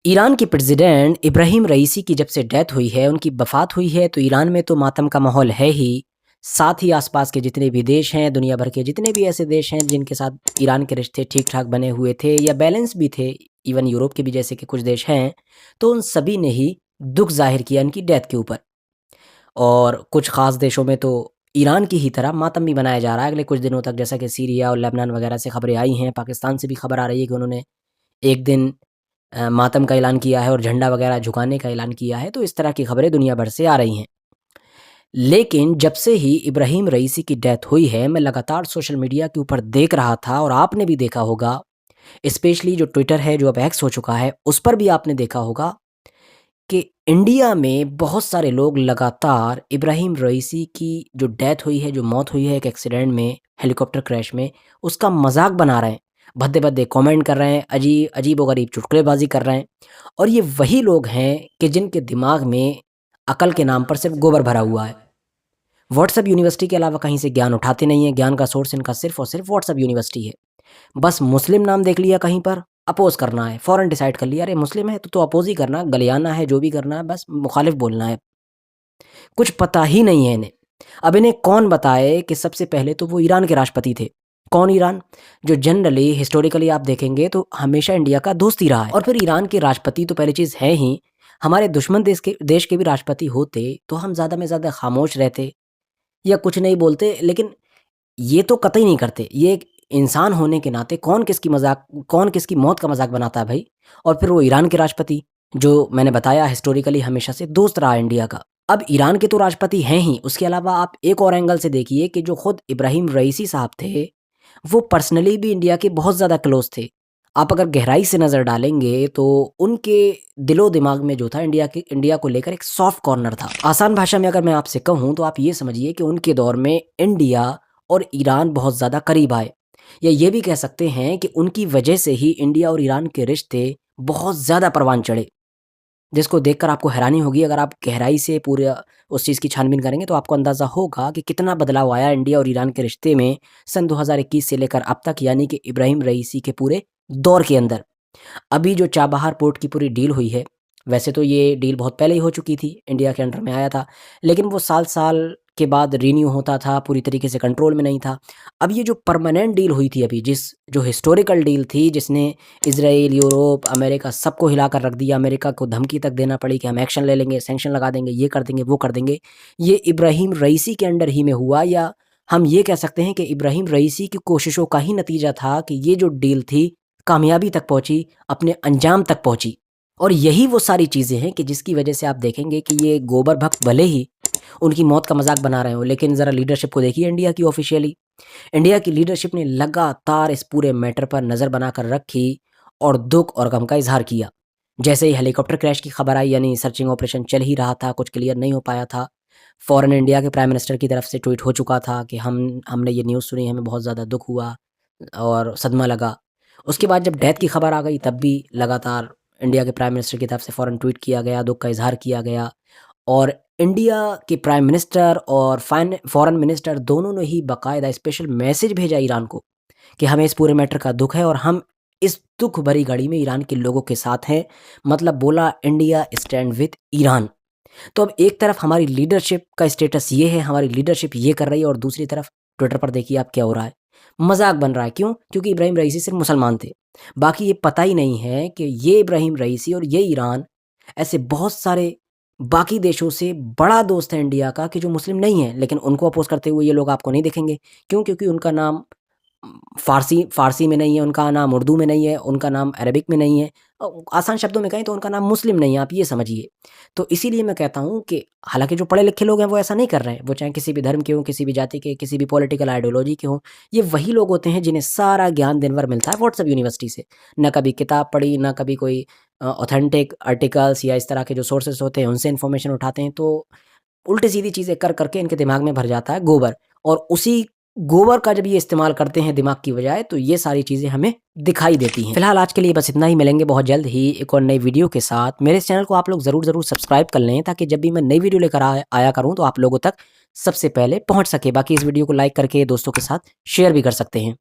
Iran के president Ibrahim रईसी की जब से डेथ हुई है, उनकी वफ़ात हुई है, तो ईरान में तो मातम का माहौल है ही। साथ ही आसपास के जितने भी देश हैं, दुनिया भर के जितने भी ऐसे देश हैं जिनके साथ ईरान के रिश्ते ठीक-ठाक बने हुए थे या बैलेंस भी थे, इवन यूरोप के भी जैसे कि कुछ देश हैं, तो उन सभी ने ही दुःख ज़ाहिर किया इनकी डेथ के ऊपर। और कुछ ख़ास देशों में तो ईरान की ही तरह मातम भी मनाया जा रहा है अगले कुछ दिनों तक, जैसा कि सीरिया और लेबनान वगैरह से खबरें आई हैं। पाकिस्तान से भी खबर आ रही है कि उन्होंने एक दिन मातम का ऐलान किया है और झंडा वगैरह झुकाने का ऐलान किया है, तो इस तरह की खबरें दुनिया भर से आ रही हैं। लेकिन जब से ही इब्राहिम रईसी की डेथ हुई है, मैं लगातार सोशल मीडिया के ऊपर देख रहा था और आपने भी देखा होगा, स्पेशली जो ट्विटर है, जो अब एक्स हो चुका है, उस पर भी आपने देखा होगा कि इंडिया में बहुत सारे लोग लगातार इब्राहिम रईसी की जो डेथ हुई है, जो मौत हुई है एक एक्सीडेंट में, हेलीकॉप्टर क्रैश में, उसका मज़ाक बना रहे हैं। भद्दे-भद्दे कमेंट कर रहे हैं, अजीब-ओ-गरीब चुटकुलेबाज़ी कर रहे हैं और ये वही लोग हैं कि जिनके दिमाग में अकल के नाम पर सिर्फ़ गोबर भरा हुआ है। व्हाट्सएप यूनिवर्सिटी के अलावा कहीं से ज्ञान उठाते नहीं हैं, ज्ञान का सोर्स इनका सिर्फ़ और सिर्फ़ व्हाट्सएप यूनिवर्सिटी है। बस मुस्लिम नाम देख लिया कहीं पर, अपोज़ करना है, फ़ौरन डिसाइड कर लिया अरे मुस्लिम है तो अपोज़ ही करना, गलियाना है, जो भी करना है बस मुखालिफ बोलना है। कुछ पता ही नहीं है इन्हें। अब इन्हें कौन बताए कि सबसे पहले तो वो ईरान के राष्ट्रपति थे। कौन ईरान? जो जनरली हिस्टोरिकली आप देखेंगे तो हमेशा इंडिया का दोस्त ही रहा है और फिर ईरान के राष्ट्रपति तो पहली चीज़ है ही, हमारे दुश्मन देश के भी राष्ट्रपति होते तो हम ज़्यादा में ज़्यादा खामोश रहते या कुछ नहीं बोलते, लेकिन ये तो कतई नहीं करते। ये एक इंसान होने के नाते कौन किसकी मौत का मज़ाक बनाता है भई? और फिर वो ईरान के राष्ट्रपति, जो मैंने बताया हिस्टोरिकली हमेशा से दोस्त रहा है इंडिया का। अब ईरान के तो राष्ट्रपति हैं ही, उसके अलावा आप एक और एंगल से देखिए कि जो खुद इब्राहिम रईसी साहब थे, वो पर्सनली भी इंडिया के बहुत ज़्यादा क्लोज़ थे। आप अगर गहराई से नज़र डालेंगे तो उनके दिलो-दिमाग में जो था इंडिया को लेकर एक सॉफ्ट कॉर्नर था। आसान भाषा में अगर मैं आपसे कहूँ तो आप ये समझिए कि उनके दौर में इंडिया और ईरान बहुत ज़्यादा करीब आए। या ये भी कह सकते हैं कि उनकी वजह से ही इंडिया और ईरान के रिश्ते बहुत ज़्यादा परवान चढ़े। जिसको देखकर आपको हैरानी होगी, अगर आप गहराई से पूरा उस चीज़ की छानबीन करेंगे तो आपको अंदाज़ा होगा कि कितना बदलाव आया इंडिया और ईरान के रिश्ते में सन 2021 से लेकर अब तक, यानी कि इब्राहिम रईसी के पूरे दौर के अंदर। अभी जो चाबहार पोर्ट की पूरी डील हुई है, वैसे तो ये डील बहुत पहले ही हो चुकी थी, इंडिया के अंडर में आया था, लेकिन वो साल-साल के बाद रिन्यू होता था, पूरी तरीके से कंट्रोल में नहीं था। अब ये जो परमानेंट डील हुई थी अभी, जो हिस्टोरिकल डील थी, जिसने इज़राइल, यूरोप, अमेरिका सबको हिला कर रख दिया, अमेरिका को धमकी तक देना पड़ी कि हम एक्शन ले लेंगे, सैंक्शन लगा देंगे, ये कर देंगे, वो कर देंगे। ये इब्राहिम रईसी के अंडर ही में हुआ, या हम ये कह सकते हैं कि इब्राहिम रईसी की कोशिशों का ही नतीजा था कि ये जो डील थी, कामयाबी तक पहुँची, अपने अंजाम तक पहुँची। और यही वो सारी चीज़ें हैं कि जिसकी वजह से आप देखेंगे कि ये गोबर भक्त भले ही उनकी मौत का मज़ाक बना रहे हों, लेकिन ज़रा लीडरशिप को देखिए इंडिया की ऑफ़िशियली। इंडिया की लीडरशिप ने लगातार इस पूरे मैटर पर नज़र बनाकर रखी और दुःख और गम का इज़हार किया। जैसे ही हेलीकॉप्टर क्रैश की खबर आई, यानी सर्चिंग ऑपरेशन चल ही रहा था, कुछ क्लियर नहीं हो पाया था, फ़ौरन इंडिया के प्राइम मिनिस्टर की तरफ से ट्वीट हो चुका था कि हमने ये न्यूज़ सुनी, हमें बहुत ज़्यादा दुःख हुआ और सदमा लगा। उसके बाद जब डेथ की खबर आ गई, तब भी लगातार इंडिया के प्राइम मिनिस्टर की तरफ से फ़ौरन ट्वीट किया गया, दुःख का इज़हार किया गया और इंडिया के प्राइम मिनिस्टर और फ़ॉरेन मिनिस्टर दोनों ने ही बाकायदा स्पेशल मैसेज भेजा ईरान को कि हमें इस पूरे मैटर का दुःख है और हम इस दुःख भरी घड़ी में ईरान के लोगों के साथ हैं। मतलब बोला इंडिया स्टैंड विद ईरान। तो अब एक तरफ हमारी लीडरशिप का स्टेटस ये है, हमारी लीडरशिप ये कर रही है और दूसरी तरफ ट्विटर पर देखिए आप क्या हो रहा है। मज़ाक बन रहा है, क्यों? क्योंकि इब्राहिम रईसी सिर्फ़ मुसलमान थे। बाकी ये पता ही नहीं है कि ये इब्राहिम रईसी और ये ईरान ऐसे बहुत सारे बाकी देशों से बड़ा दोस्त है इंडिया का कि जो मुस्लिम नहीं है, लेकिन उनको अपोज़ करते हुए ये लोग आपको नहीं दिखेंगे। क्यों? क्योंकि उनका नाम फ़ारसी में नहीं है, उनका नाम उर्दू में नहीं है, उनका नाम अरबिक में नहीं है। आसान शब्दों में कहें तो उनका नाम मुस्लिम नहीं है, आप ये समझिए। तो इसीलिए मैं कहता हूँ कि हालाँकि जो पढ़े-लिखे लोग हैं वो ऐसा नहीं कर रहे हैं, वो चाहे किसी भी धर्म के हों, किसी भी जाति के, किसी भी पॉलिटिकल आइडियोलॉजी के हों, ये वही लोग होते हैं जिन्हें सारा ज्ञान दिन भर मिलता है व्हाट्सएप यूनिवर्सिटी से। ना कभी किताब पढ़ी, ना कभी कोई ऑथेंटिक आर्टिकल्स या इस तरह के जो सोर्सेज़ होते हैं उनसे इन्फॉर्मेशन उठाते हैं, तो उल्टी-सीधी चीज़ें कर के इनके दिमाग में भर जाता है गोबर और उसी गोबर का जब ये इस्तेमाल करते हैं दिमाग की बजाय, तो ये सारी चीज़ें हमें दिखाई देती हैं। फिलहाल आज के लिए बस इतना ही, मिलेंगे बहुत जल्द ही एक और नई वीडियो के साथ। मेरे इस चैनल को आप लोग ज़रूर सब्सक्राइब कर लें ताकि जब भी मैं नई वीडियो लेकर आया करूँ तो आप लोगों तक सबसे पहले पहुँच सके। बाकी इस वीडियो को लाइक करके दोस्तों के साथ शेयर भी कर सकते हैं।